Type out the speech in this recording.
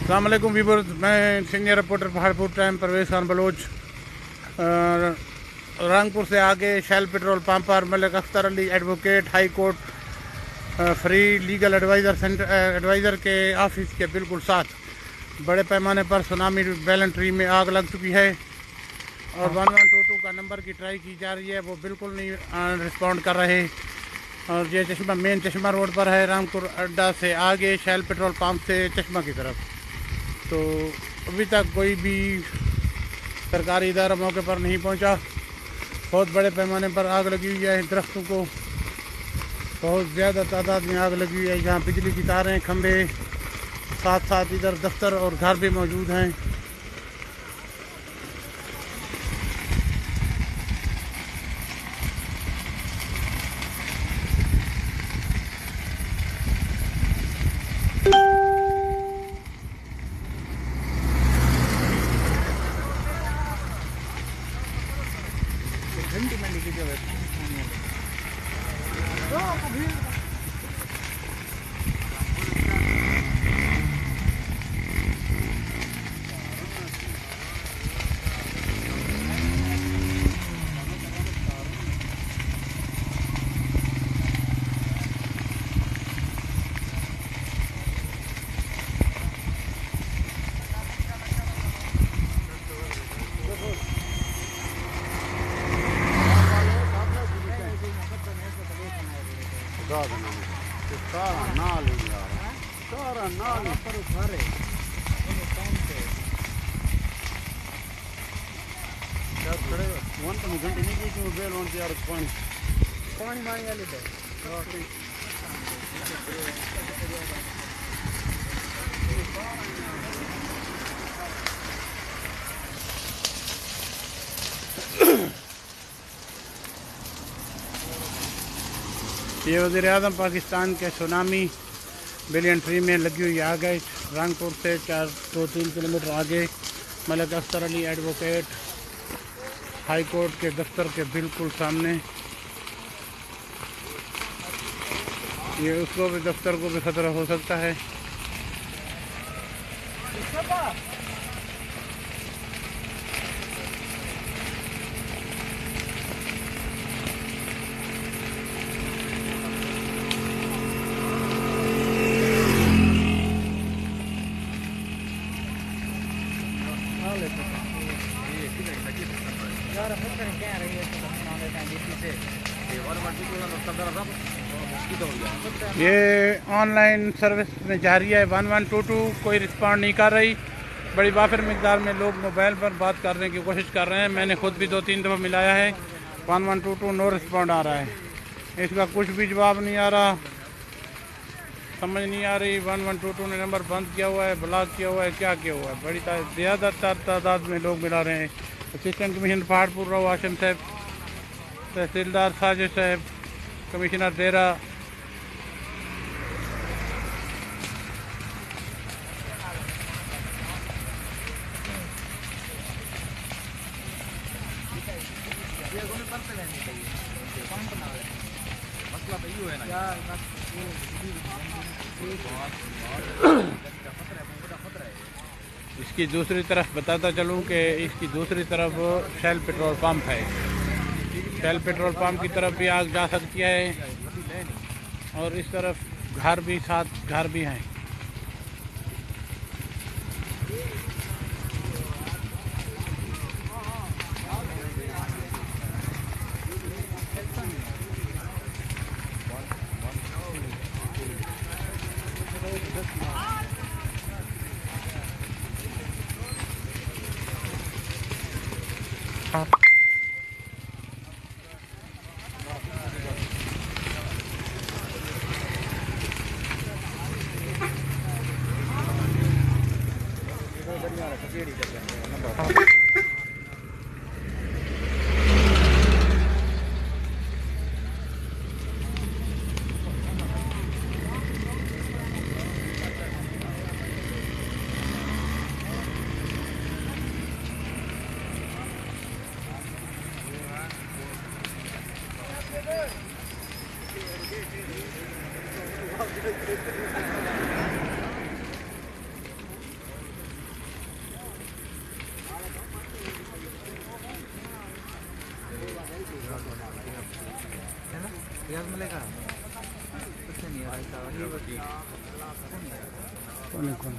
अस्सलाम वालेकुम व्यूअर्स, मैं senior reporter Paharpur time Parvez Khan Baloch. Rangpur से आगे शेल पेट्रोल पंप पर Malik Akhtar Ali advocate high court free legal adviser के ऑफिस के बिल्कुल साथ बड़े पैमाने पर सुनामी बैलेंट्री में आग लग चुकी है और 1122 का नंबर की ट्राई की जा रही है, वो बिल्कुल नहीं रिस्पॉन्ड कर रहे। और ये चश्मा मेन चश्मा रोड पर है, रामपुर अड्डा से आगे शेल पेट्रोल पंप से चश्मा की तरफ। तो अभी तक कोई भी सरकारी इदारा मौके पर नहीं पहुंचा। बहुत बड़े पैमाने पर आग लगी हुई है, दरख्तों को बहुत ज़्यादा तादाद में आग लगी हुई है। यहाँ बिजली की तारें, खंभे, साथ साथ इधर दफ्तर और घर भी मौजूद हैं। घंटी में लिखी जो है सारा नाल ही यार, सारा नाल पर घरे जब खड़े वन तो घंटे नहीं की क्यों बेल वन यार पानी पानी मांग वाले थे। ये वज़ीर-ए-आज़म पाकिस्तान के सुनामी बैलेंट्री में लगी हुई आग है। रंगपुर से 2-3 किलोमीटर आगे Malik Akhtar Ali advocate high court के दफ्तर के बिल्कुल सामने। ये उसको भी दफ्तर को भी खतरा हो सकता है। ये ऑनलाइन सर्विस में जारी है। 1122 कोई रिस्पॉन्ड नहीं कर रही। बड़ी वाफिर मिकदार में लोग मोबाइल पर बात करने की कोशिश कर रहे हैं। मैंने खुद भी 2-3 दफ़ा मिलाया है। 1122 नो रिस्पॉन्ड आ रहा है, इसका कुछ भी जवाब नहीं आ रहा। समझ नहीं आ रही 1122 ने नंबर बंद किया हुआ है, ब्लॉक किया हुआ है, क्या किया हुआ है। बड़ी ज़्यादातर तादाद में लोग मिला रहे हैं। असिस्टेंट कमिश्नर पहाड़पुर राव हाशिम साहब, तहसीलदार साजिद साहब, कमिश्नर डेरा, इसकी दूसरी तरफ बताता चलूं कि इसकी दूसरी तरफ शेल पेट्रोल पंप है। शेल पेट्रोल पंप की तरफ भी आग जा सकती है और इस तरफ घर भी, साथ घर भी हैं। रियाज मिलेगा कुछ नहीं है भाई साहब, ये कौन कौन